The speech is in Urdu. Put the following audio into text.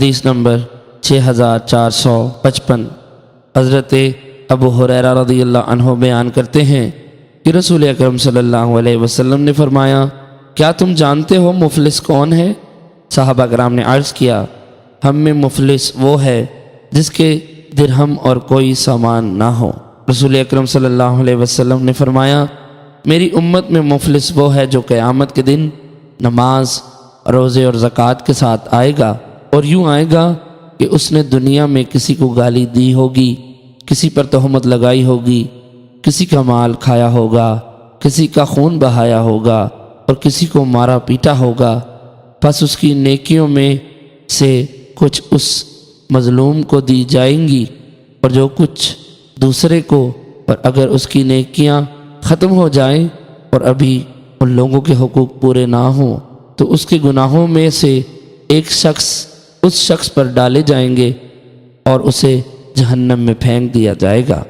حدیث نمبر 6455۔ حضرت ابو ہریرہ رضی اللہ عنہ بیان کرتے ہیں کہ رسول اکرم صلی اللہ علیہ وسلم نے فرمایا، کیا تم جانتے ہو مفلس کون ہے؟ صحابہ کرام نے عرض کیا، ہم میں مفلس وہ ہے جس کے درہم اور کوئی سامان نہ ہو۔ رسول اکرم صلی اللہ علیہ وسلم نے فرمایا، میری امت میں مفلس وہ ہے جو قیامت کے دن نماز، روزے اور زکوٰۃ کے ساتھ آئے گا، اور یوں آئے گا کہ اس نے دنیا میں کسی کو گالی دی ہوگی، کسی پر تہمت لگائی ہوگی، کسی کا مال کھایا ہوگا، کسی کا خون بہایا ہوگا اور کسی کو مارا پیٹا ہوگا، پس اس کی نیکیوں میں سے کچھ اس مظلوم کو دی جائیں گی اور جو کچھ دوسرے کو، اور اگر اس کی نیکیاں ختم ہو جائیں اور ابھی ان لوگوں کے حقوق پورے نہ ہوں تو اس کے گناہوں میں سے ایک شخص اس شخص پر ڈالے جائیں گے اور اسے جہنم میں پھینک دیا جائے گا۔